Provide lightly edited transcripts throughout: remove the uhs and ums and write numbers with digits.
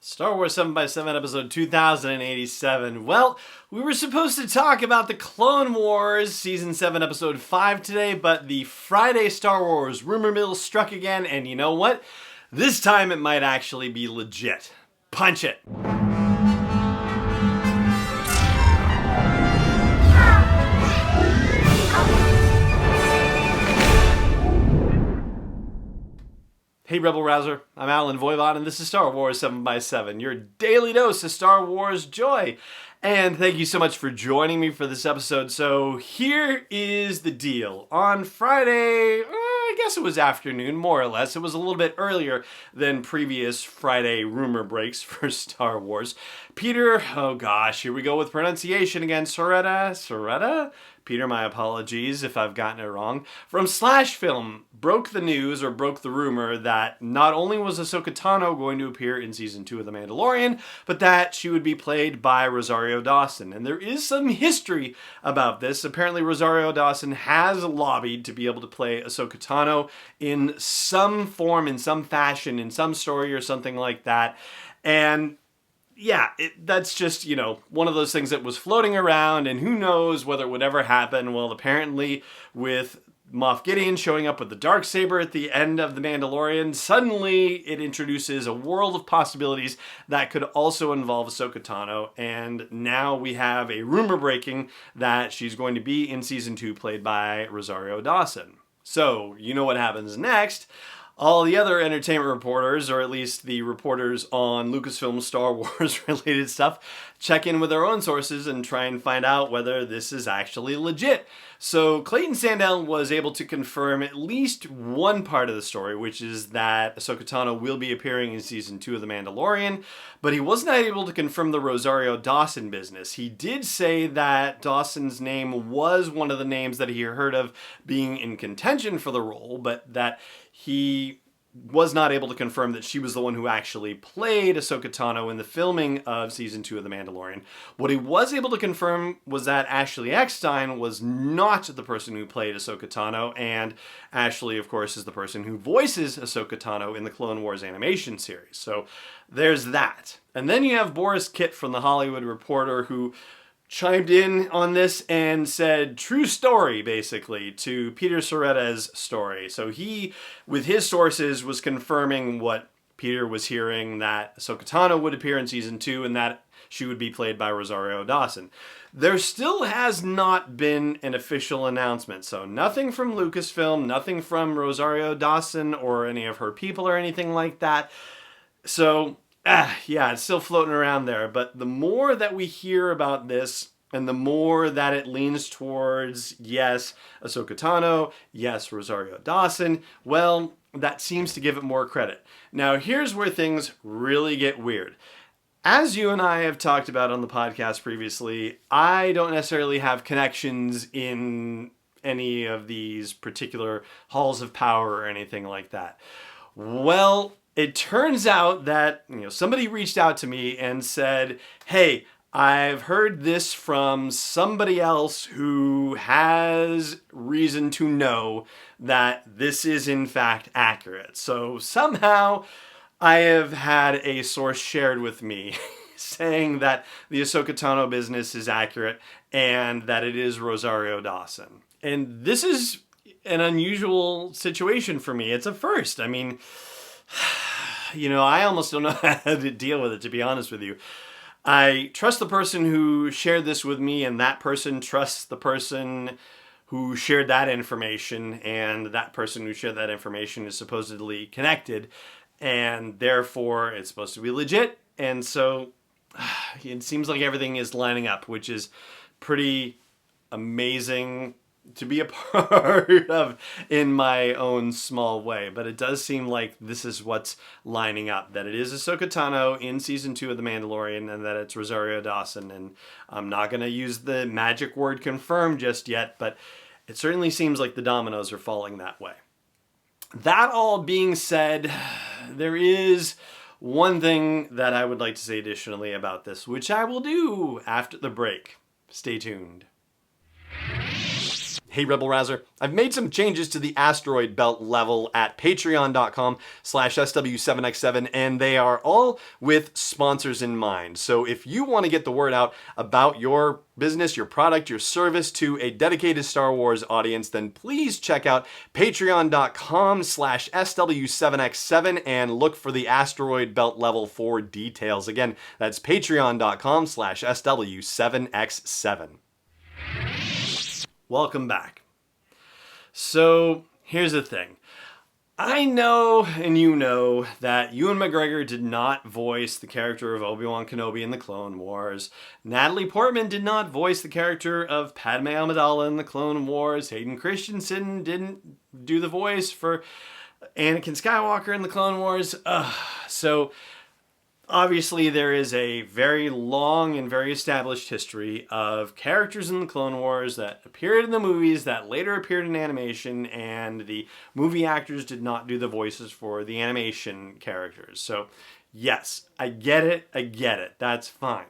Star Wars 7x7 episode 2087. Well, we were supposed to talk about the Clone Wars season 7 episode 5 today, but the Friday Star Wars rumor mill struck again, and you know what? This time it might actually be legit. Punch it! Hey Rebel Rouser, I'm Alan Voivod and this is Star Wars 7x7, your daily dose of Star Wars joy. And thank you so much for joining me for this episode. So here is the deal. On Friday, I guess it was afternoon, more or less. It was a little bit earlier than previous Friday rumor breaks for Star Wars. Peter, oh gosh, here we go with pronunciation again. Soretta? Peter, my apologies if I've gotten it wrong. From SlashFilm, broke the rumor that not only was Ahsoka Tano going to appear in season 2 of The Mandalorian, but that she would be played by Rosario Dawson. And there is some history about this. Apparently Rosario Dawson has lobbied to be able to play Ahsoka Tano in some form, in some fashion, in some story or something like that. And yeah, that's just, one of those things that was floating around, and who knows whether it would ever happen. Well, apparently with Moff Gideon showing up with the Darksaber at the end of The Mandalorian, suddenly it introduces a world of possibilities that could also involve Ahsoka Tano, and now we have a rumor breaking that she's going to be in Season 2 played by Rosario Dawson. So, you know what happens next. All the other entertainment reporters, or at least the reporters on Lucasfilm Star Wars related stuff, check in with their own sources and try and find out whether this is actually legit. So Clayton Sandell was able to confirm at least one part of the story, which is that Ahsoka Tano will be appearing in Season 2 of The Mandalorian, but he was not able to confirm the Rosario Dawson business. He did say that Dawson's name was one of the names that he heard of being in contention for the role, but that he was not able to confirm that she was the one who actually played Ahsoka Tano in the filming of Season 2 of The Mandalorian. What he was able to confirm was that Ashley Eckstein was not the person who played Ahsoka Tano, and Ashley, of course, is the person who voices Ahsoka Tano in the Clone Wars animation series. So there's that. And then you have Boris Kitt from The Hollywood Reporter, who chimed in on this and said true story, basically, to Peter Soretta's story. So he, with his sources, was confirming what Peter was hearing, that Ahsoka Tano would appear in Season 2 and that she would be played by Rosario Dawson. There still has not been an official announcement, so nothing from Lucasfilm, nothing from Rosario Dawson or any of her people or anything like that. So yeah, it's still floating around there, but the more that we hear about this, and the more that it leans towards, yes, Ahsoka Tano, yes, Rosario Dawson, well, that seems to give it more credit. Now, here's where things really get weird. As you and I have talked about on the podcast previously, I don't necessarily have connections in any of these particular halls of power or anything like that. Well, it turns out that somebody reached out to me and said, hey, I've heard this from somebody else who has reason to know that this is in fact accurate. So somehow I have had a source shared with me saying that the Ahsoka Tano business is accurate and that it is Rosario Dawson. And this is an unusual situation for me. It's a first. I mean, I almost don't know how to deal with it, to be honest with you. I trust the person who shared this with me, and that person trusts the person who shared that information, and that person who shared that information is supposedly connected, and therefore it's supposed to be legit. And so it seems like everything is lining up, which is pretty amazing to be a part of in my own small way. But it does seem like this is what's lining up, that it is Ahsoka Tano in Season 2 of The Mandalorian and that it's Rosario Dawson. And I'm not going to use the magic word confirm just yet, but it certainly seems like the dominoes are falling that way. That all being said, there is one thing that I would like to say additionally about this, which I will do after the break. Stay tuned. Hey Rebel Rouser, I've made some changes to the asteroid belt level at patreon.com/SW7X7, and they are all with sponsors in mind. So if you want to get the word out about your business, your product, your service to a dedicated Star Wars audience, then please check out patreon.com/SW7X7 and look for the asteroid belt level for details. Again, that's patreon.com/SW7X7. Welcome back. So here's the thing. I know, and you know, that Ewan McGregor did not voice the character of Obi-Wan Kenobi in the Clone Wars. Natalie Portman did not voice the character of Padme Amidala in the Clone Wars. Hayden Christensen didn't do the voice for Anakin Skywalker in the Clone Wars. So obviously, there is a very long and very established history of characters in the Clone Wars that appeared in the movies that later appeared in animation, and the movie actors did not do the voices for the animation characters. So, yes, I get it. That's fine.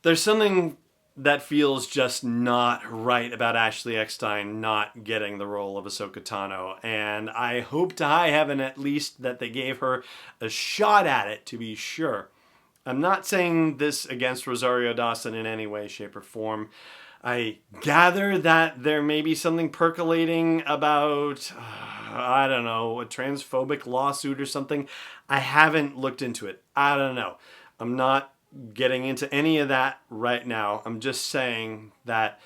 There's something that feels just not right about Ashley Eckstein not getting the role of Ahsoka Tano, and I hope to high heaven at least that they gave her a shot at it, to be sure. I'm not saying this against Rosario Dawson in any way, shape, or form. I gather that there may be something percolating about, I don't know, a transphobic lawsuit or something. I haven't looked into it. I don't know. I'm not getting into any of that right now. I'm just saying that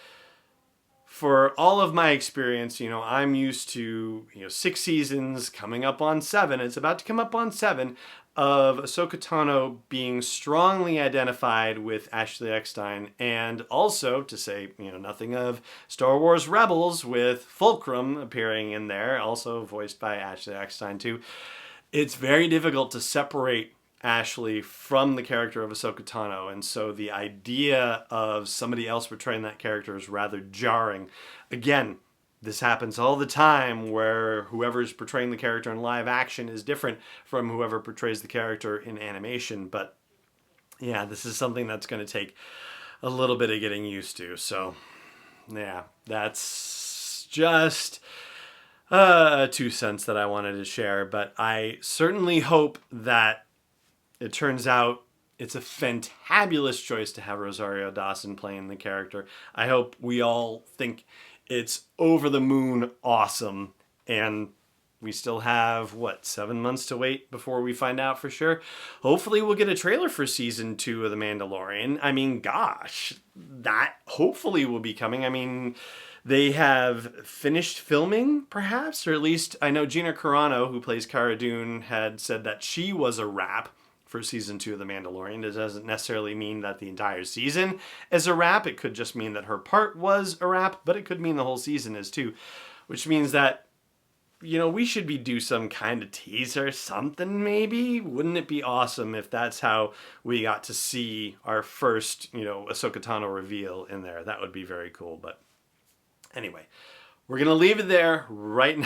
for all of my experience, I'm used to, 6 seasons coming up on 7. It's about to come up on 7 of Ahsoka Tano being strongly identified with Ashley Eckstein, and also to say, nothing of Star Wars Rebels with Fulcrum appearing in there, also voiced by Ashley Eckstein too. It's very difficult to separate Ashley from the character of Ahsoka Tano, and so the idea of somebody else portraying that character is rather jarring. Again, this happens all the time where whoever's portraying the character in live action is different from whoever portrays the character in animation, but yeah, this is something that's going to take a little bit of getting used to. So yeah, that's just 2 cents that I wanted to share, but I certainly hope that it turns out it's a fantabulous choice to have Rosario Dawson playing the character. I hope we all think it's over the moon awesome, and we still have, 7 months to wait before we find out for sure. Hopefully we'll get a trailer for season 2 of The Mandalorian. I mean, gosh, that hopefully will be coming. I mean, they have finished filming, perhaps, or at least I know Gina Carano, who plays Cara Dune, had said that she was a wrap for season 2 of The Mandalorian. It doesn't necessarily mean that the entire season is a wrap. It could just mean that her part was a wrap, but it could mean the whole season is too, which means that, we should be due some kind of teaser, something maybe. Wouldn't it be awesome if that's how we got to see our first, Ahsoka Tano reveal in there? That would be very cool. But anyway, we're going to leave it there right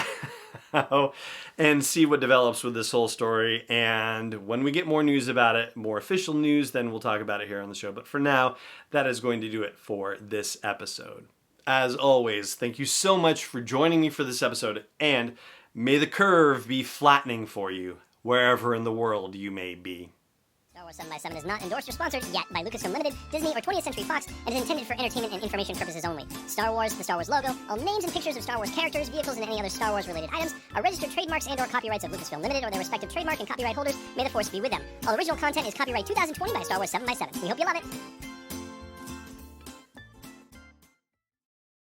now and see what develops with this whole story. And when we get more news about it, more official news, then we'll talk about it here on the show. But for now, that is going to do it for this episode. As always, thank you so much for joining me for this episode, and may the curve be flattening for you wherever in the world you may be. Star Wars 7x7 is not endorsed or sponsored yet by Lucasfilm Limited, Disney, or 20th Century Fox, and is intended for entertainment and information purposes only. Star Wars, the Star Wars logo, all names and pictures of Star Wars characters, vehicles, and any other Star Wars-related items are registered trademarks and/or copyrights of Lucasfilm Limited or their respective trademark and copyright holders. May the force be with them. All original content is copyright 2020 by Star Wars 7x7. We hope you love it.